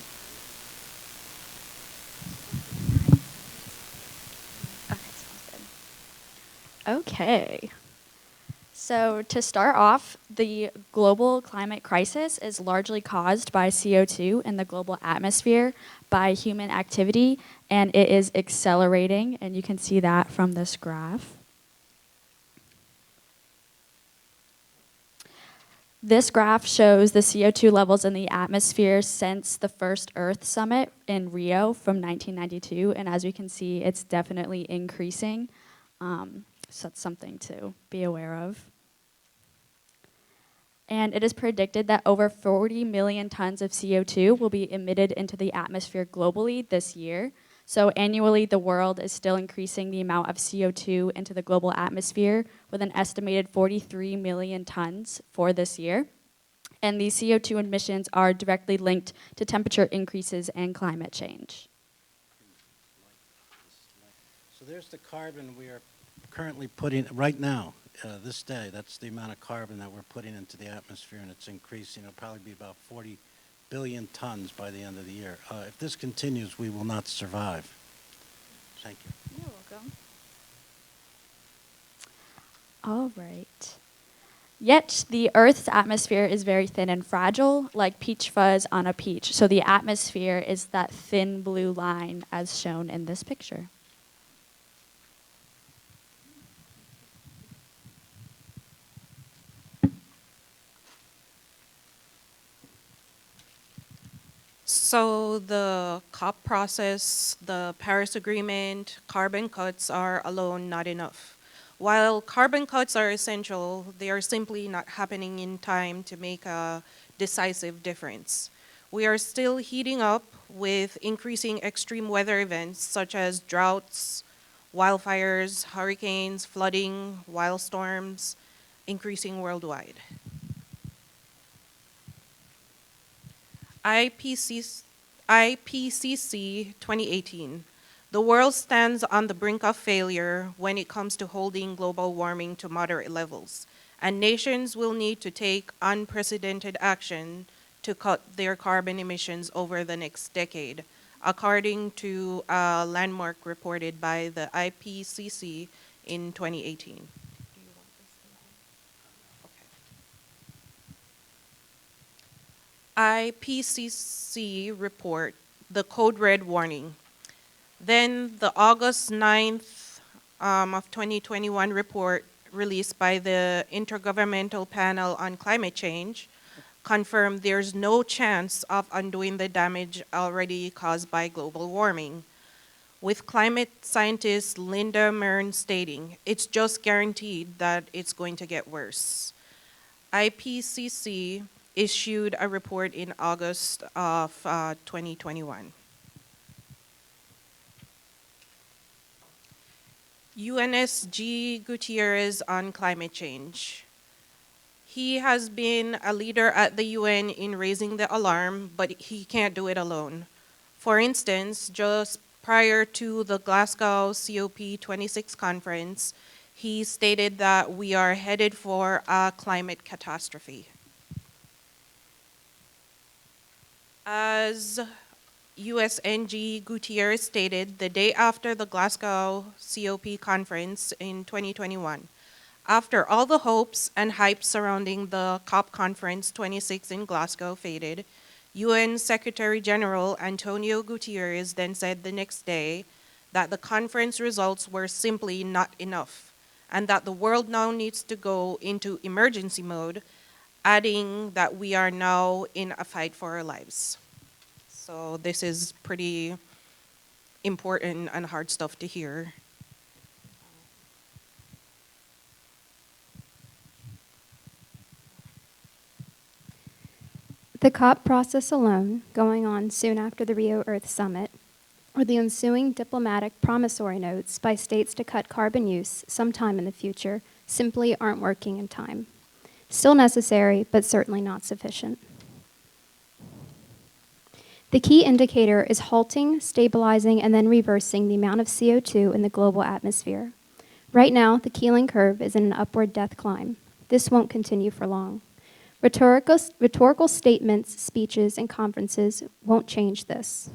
[SPEAKER 6] Okay. So to start off, the global climate crisis is largely caused by CO2 in the global atmosphere by human activity, and it is accelerating, and you can see that from this graph. This graph shows the CO2 levels in the atmosphere since the first Earth Summit in Rio from 1992, and as we can see, it's definitely increasing. So that's something to be aware of. And it is predicted that over 40 million tons of CO2 will be emitted into the atmosphere globally this year. So annually, the world is still increasing the amount of CO2 into the global atmosphere with an estimated 43 million tons for this year. And these CO2 emissions are directly linked to temperature increases and climate change.
[SPEAKER 8] So there's the carbon we are currently putting, right now, this day, that's the amount of carbon that we're putting into the atmosphere, and it's increasing. It'll probably be about 40 billion tons by the end of the year. If this continues, we will not survive. Thank you.
[SPEAKER 6] You're welcome. All right. Yet the Earth's atmosphere is very thin and fragile, like peach fuzz on a peach. So the atmosphere is that thin blue line as shown in this picture.
[SPEAKER 7] So the COP process, the Paris Agreement, carbon cuts are alone not enough. While carbon cuts are essential, they are simply not happening in time to make a decisive difference. We are still heating up with increasing extreme weather events such as droughts, wildfires, hurricanes, flooding, wild storms, increasing worldwide. IPCC 2018. The world stands on the brink of failure when it comes to holding global warming to moderate levels, and nations will need to take unprecedented action to cut their carbon emissions over the next decade, according to a landmark reported by the IPCC in 2018. IPCC report, the Code Red warning. Then the August 9th of 2021 report released by the Intergovernmental Panel on Climate Change confirmed there's no chance of undoing the damage already caused by global warming. With climate scientist Linda Mern stating, it's just guaranteed that it's going to get worse. IPCC issued a report in August of 2021. UNSG Gutierrez on climate change. He has been a leader at the UN in raising the alarm, but he can't do it alone. For instance, just prior to the Glasgow COP26 conference, he stated that we are headed for a climate catastrophe. As USNG Gutierrez stated the day after the Glasgow COP conference in 2021, after all the hopes and hype surrounding the COP conference 26 in Glasgow faded, UN Secretary General Antonio Gutierrez then said the next day that the conference results were simply not enough and that the world now needs to go into emergency mode, adding that we are now in a fight for our lives. So this is pretty important and hard stuff to hear.
[SPEAKER 9] The COP process alone, going on soon after the Rio Earth Summit, or the ensuing diplomatic promissory notes by states to cut carbon use sometime in the future, simply aren't working in time. Still necessary, but certainly not sufficient. The key indicator is halting, stabilizing, and then reversing the amount of CO2 in the global atmosphere. Right now, the Keeling curve is in an upward death climb. This won't continue for long. Rhetorical statements, speeches, and conferences won't change this.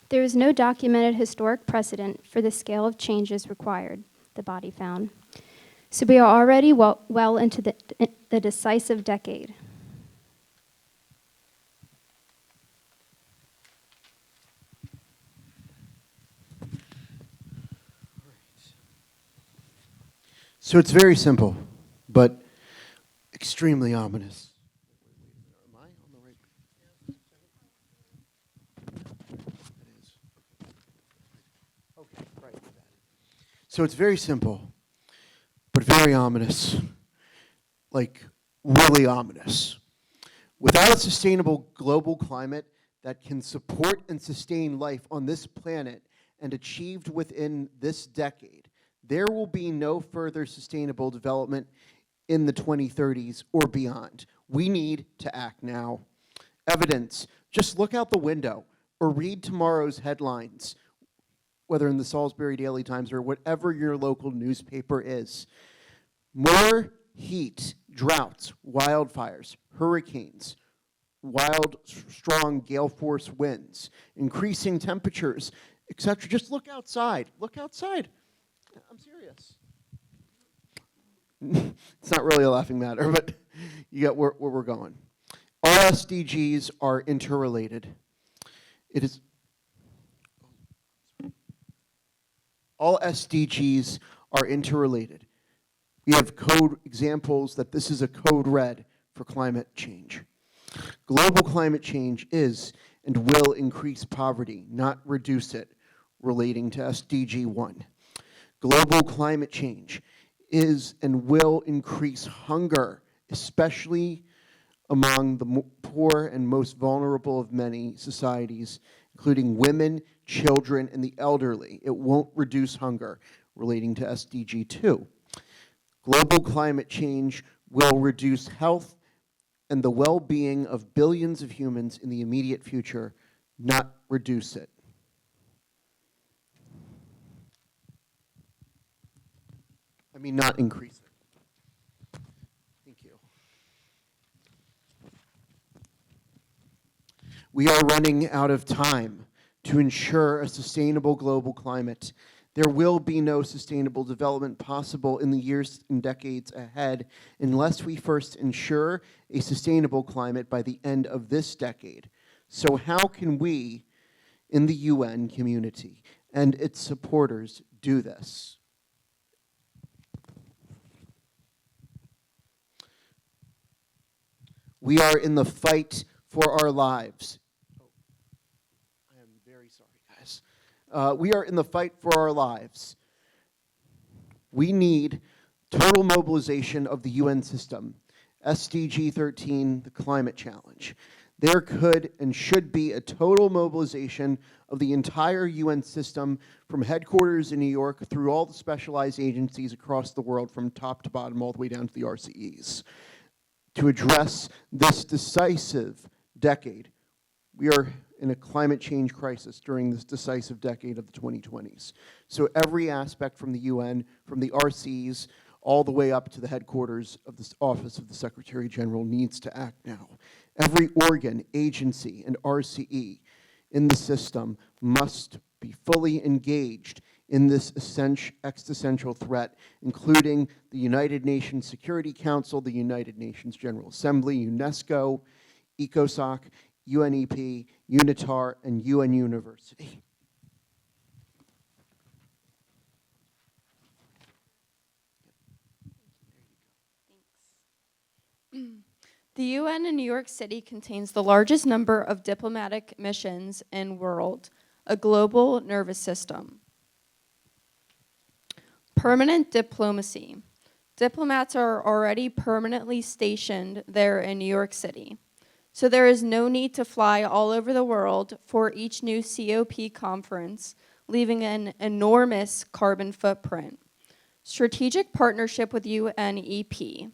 [SPEAKER 9] There is no documented historic precedent for the scale of changes required, the body found. So we are already well into the decisive decade.
[SPEAKER 10] So it's very simple, but extremely ominous. Am I on the right? It is. Okay, right. So it's very simple, but very ominous, like really ominous. Without a sustainable global climate that can support and sustain life on this planet and achieved within this decade, there will be no further sustainable development in the 2030s or beyond. We need to act now. Evidence. Just look out the window or read tomorrow's headlines, whether in the Salisbury Daily Times or whatever your local newspaper is. More heat, droughts, wildfires, hurricanes, strong gale force winds, increasing temperatures, etc. Just look outside. Look outside. I'm serious. It's not really a laughing matter, but you get where we're going. All SDGs are interrelated. All SDGs are interrelated. We have code examples that this is a code red for climate change. Global climate change is and will increase poverty, not reduce it, relating to SDG 1. Global climate change is and will increase hunger, especially among the poor and most vulnerable of many societies, including women, children, and the elderly. It won't reduce hunger, relating to SDG 2. Global climate change will reduce health and the well-being of billions of humans in the immediate future, not reduce it. I mean, not increase it. Thank you. We are running out of time to ensure a sustainable global climate. There will be no sustainable development possible in the years and decades ahead unless we first ensure a sustainable climate by the end of this decade. So how can we, in the UN community and its supporters, do this? We are in the fight for our lives. I am very sorry, guys. We are in the fight for our lives. We need total mobilization of the UN system. SDG 13, the climate challenge. There could and should be a total mobilization of the entire UN system from headquarters in New York through all the specialized agencies across the world from top to bottom all the way down to the RCEs to address this decisive decade. We are in a climate change crisis during this decisive decade of the 2020s. So every aspect from the UN, from the RCs, all the way up to the headquarters of the Office of the Secretary General needs to act now. Every organ, agency, and RCE in the system must be fully engaged in this existential threat, including the United Nations Security Council, the United Nations General Assembly, UNESCO, ECOSOC, UNEP, UNITAR, and UN University.
[SPEAKER 11] The UN in New York City contains the largest number of diplomatic missions in the world, a global nervous system. Permanent diplomacy. Diplomats are already permanently stationed there in New York City. So there is no need to fly all over the world for each new COP conference, leaving an enormous carbon footprint. Strategic partnership with UNEP.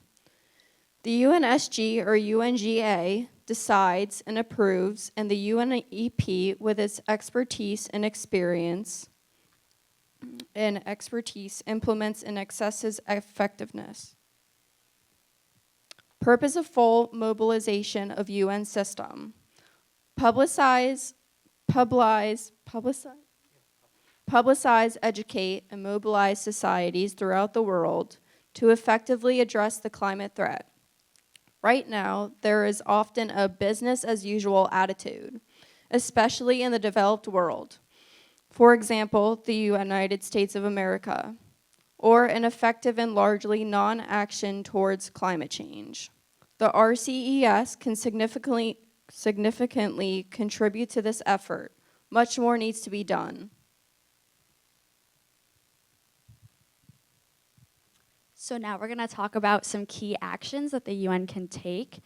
[SPEAKER 11] The UNSG or UNGA decides and approves, and the UNEP, with its expertise and experience implements and assesses effectiveness. Purpose of full mobilization of UN system. Publicize, educate, and mobilize societies throughout the world to effectively address the climate threat. Right now, there is often a business as usual attitude, especially in the developed world. For example, the United States of America, or an effective and largely non-action towards climate change. The RCES can significantly contribute to this effort. Much more needs to be done.
[SPEAKER 6] So now we're going to talk about some key actions that the UN can take.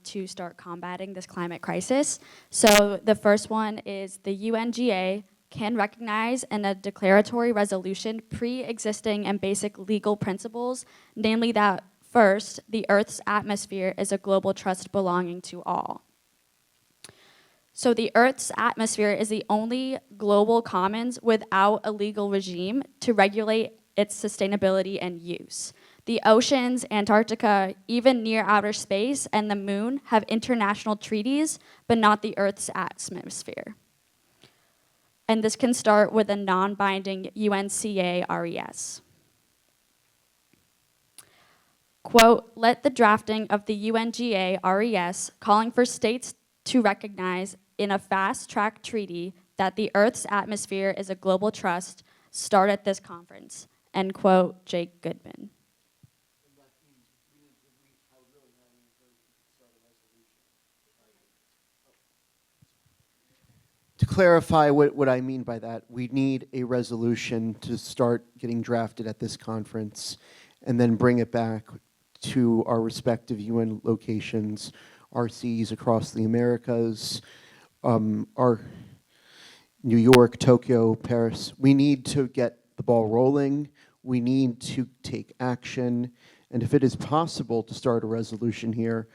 [SPEAKER 6] to start combating this climate crisis. So the first one is the UNGA can recognize in a declaratory resolution pre-existing and basic legal principles, namely that first, the Earth's atmosphere is a global trust belonging to all. So the Earth's atmosphere is the only global commons without a legal regime to regulate its sustainability and use. The oceans, Antarctica, even near outer space, and the moon have international treaties, but not the Earth's atmosphere. And this can start with a non-binding UNCA RES. Quote, let the drafting of the UNGA RES calling for states to recognize in a fast-track treaty that the Earth's atmosphere is a global trust start at this conference, end quote, Jake Goodman.
[SPEAKER 10] To clarify what I mean by that, we need a resolution to start getting drafted at this conference and then bring it back to our respective UN locations, RCEs across the Americas, our New York, Tokyo, Paris. We need to get the ball rolling. We need to take action. And if it is possible to start a resolution here,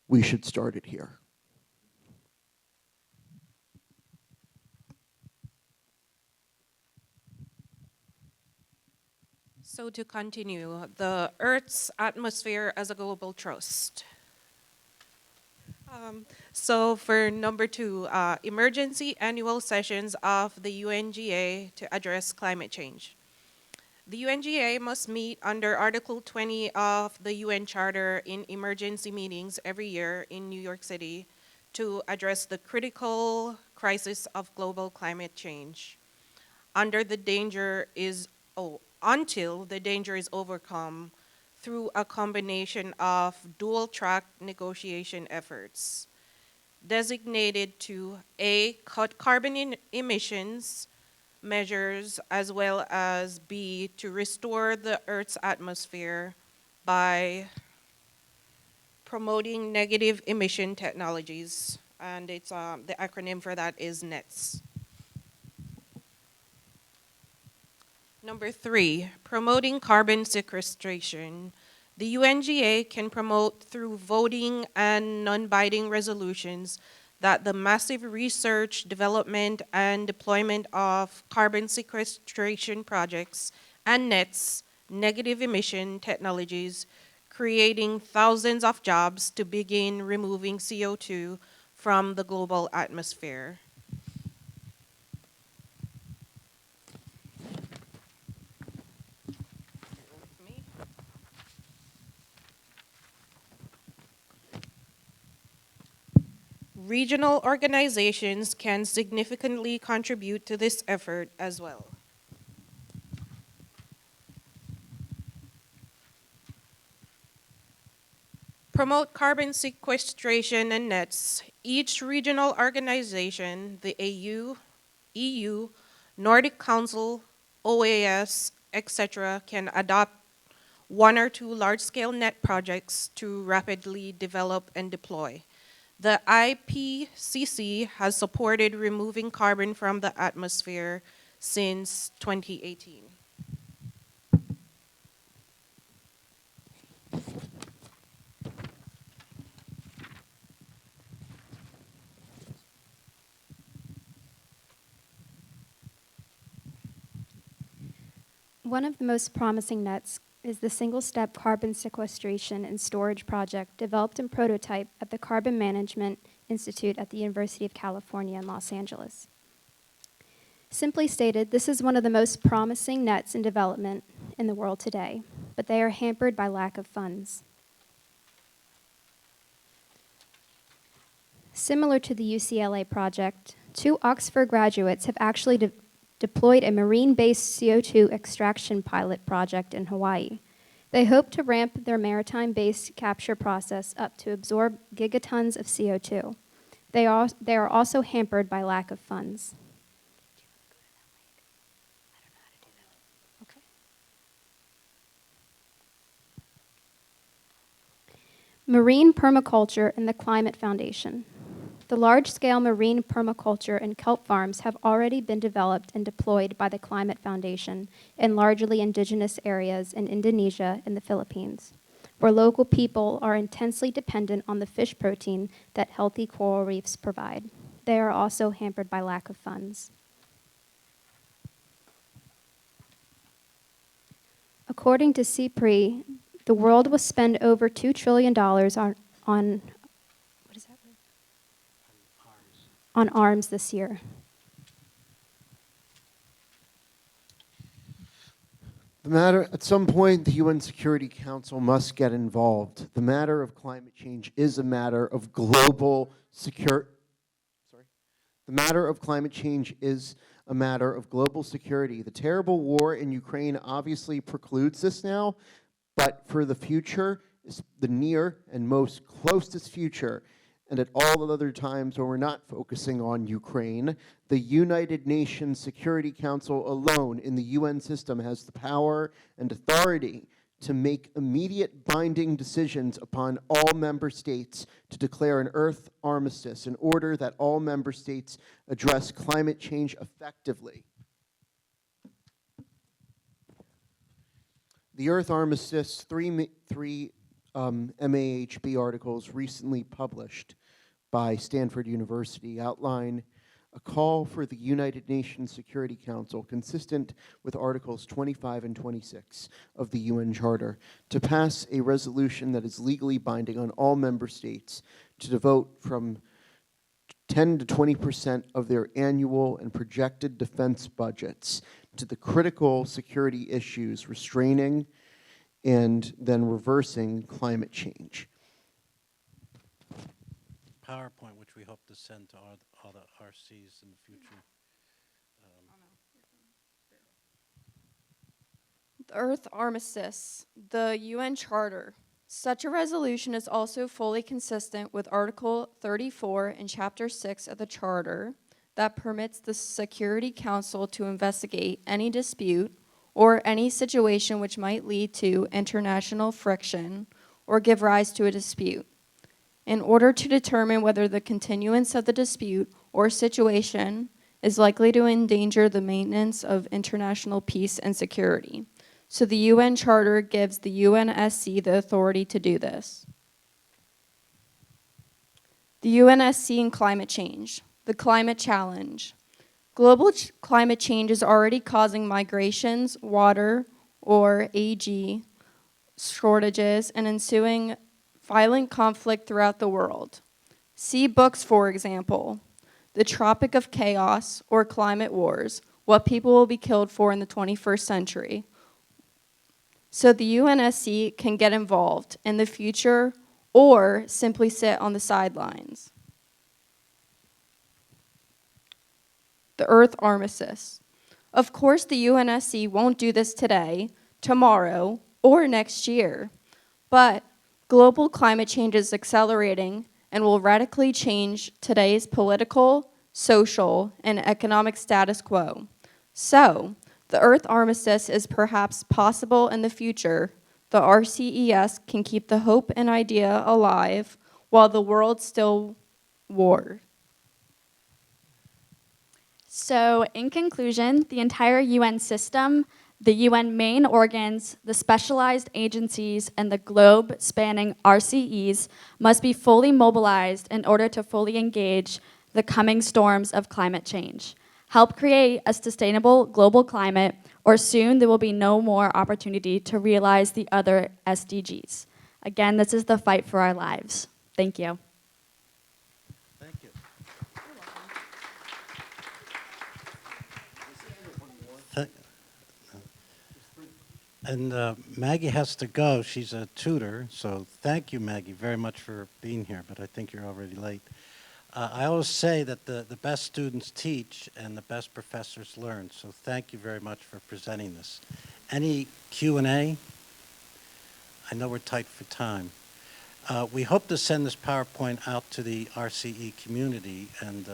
[SPEAKER 10] we should start it here.
[SPEAKER 7] So to continue, the Earth's atmosphere as a global trust. So for number 2, emergency annual sessions of the UNGA to address climate change. The UNGA must meet under Article 20 of the UN Charter in emergency meetings every year in New York City to address the critical crisis of global climate change. Until the danger is overcome through a combination of dual-track negotiation efforts designated to A, cut carbon emissions measures, as well as B, to restore the Earth's atmosphere by promoting negative emission technologies. And it's the acronym for that is NETS. Number 3, promoting carbon sequestration. The UNGA can promote through voting and non-binding resolutions that the massive research, development, and deployment of carbon sequestration projects and NETs, negative emission technologies, creating thousands of jobs to begin removing CO2 from the global atmosphere. Regional organizations can significantly contribute to this effort as well. Promote carbon sequestration and nets. Each regional organization, the AU, EU, Nordic Council, OAS, etc., can adopt 1 or 2 large-scale net projects to rapidly develop and deploy. The IPCC has supported removing carbon from the atmosphere since 2018.
[SPEAKER 9] One of the most promising nets is the single-step carbon sequestration and storage project developed and prototyped at the Carbon Management Institute at the University of California in Los Angeles. Simply stated, this is one of the most promising nets in development in the world today, but they are hampered by lack of funds. Similar to the UCLA project, 2 Oxford graduates have actually deployed a marine-based CO2 extraction pilot project in Hawaii. They hope to ramp their maritime-based capture process up to absorb gigatons of CO2. They are also hampered by lack of funds. Marine permaculture and the Climate Foundation. The large-scale marine permaculture and kelp farms have already been developed and deployed by the Climate Foundation in largely indigenous areas in Indonesia and the Philippines, where local people are intensely dependent on the fish protein that healthy coral reefs provide. They are also hampered by lack of funds. According to CPRI, the world will spend over $2 trillion on arms this year.
[SPEAKER 10] At some point, the UN Security Council must get involved. The matter of climate change is a matter of global security. The matter of climate change is a matter of global security. The terrible war in Ukraine obviously precludes this now, but for the future, the near and most closest future, and at all other times when we're not focusing on Ukraine, the United Nations Security Council alone in the UN system has the power and authority to make immediate binding decisions upon all member states to declare an Earth armistice in order that all member states address climate change effectively. The Earth armistice, three MAHB articles recently published by Stanford University outline a call for the United Nations Security Council, consistent with Articles 25 and 26 of the UN Charter, to pass a resolution that is legally binding on all member states to devote from 10 to 20% of their annual and projected defense budgets to the critical security issues restraining and then reversing climate change.
[SPEAKER 8] PowerPoint, which we hope to send to all the RCs in the future.
[SPEAKER 11] The Earth Armistice, the UN Charter. Such a resolution is also fully consistent with Article 34 in Chapter 6 of the Charter that permits the Security Council to investigate any dispute or any situation which might lead to international friction or give rise to a dispute, in order to determine whether the continuance of the dispute or situation is likely to endanger the maintenance of international peace and security. So the UN Charter gives the UNSC the authority to do this. The UNSC and climate change, the climate challenge. Global climate change is already causing migrations, water, or AG, shortages, and ensuing violent conflict throughout the world. See books, for example, The Tropic of Chaos or Climate Wars, What People Will Be Killed For in the 21st Century. So the UNSC can get involved in the future or simply sit on the sidelines. The Earth Armistice. Of course, the UNSC won't do this today, tomorrow, or next year, but global climate change is accelerating and will radically change today's political, social, and economic status quo. So, the Earth Armistice is perhaps possible in the future. The RCES can keep the hope and idea alive while the world still wars.
[SPEAKER 6] So, in conclusion, the entire UN system, the UN main organs, the specialized agencies, and the globe-spanning RCEs must be fully mobilized in order to fully engage the coming storms of climate change. Help create a sustainable global climate, or soon there will be no more opportunity to realize the other SDGs. Again, this is the fight for our lives. Thank you.
[SPEAKER 8] Thank you. And Maggie has to go. She's a tutor, so thank you, Maggie, very much for being here, but I think you're already late. I always say that the best students teach and the best professors learn, so thank you very much for presenting this. Any Q&A? I know we're tight for time. We hope to send this PowerPoint out to the RCE community, and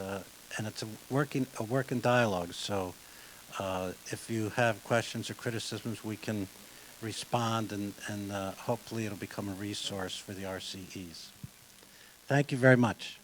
[SPEAKER 8] it's a work in dialogue, so if you have questions or criticisms, we can respond, and hopefully it'll become a resource for the RCEs. Thank you very much.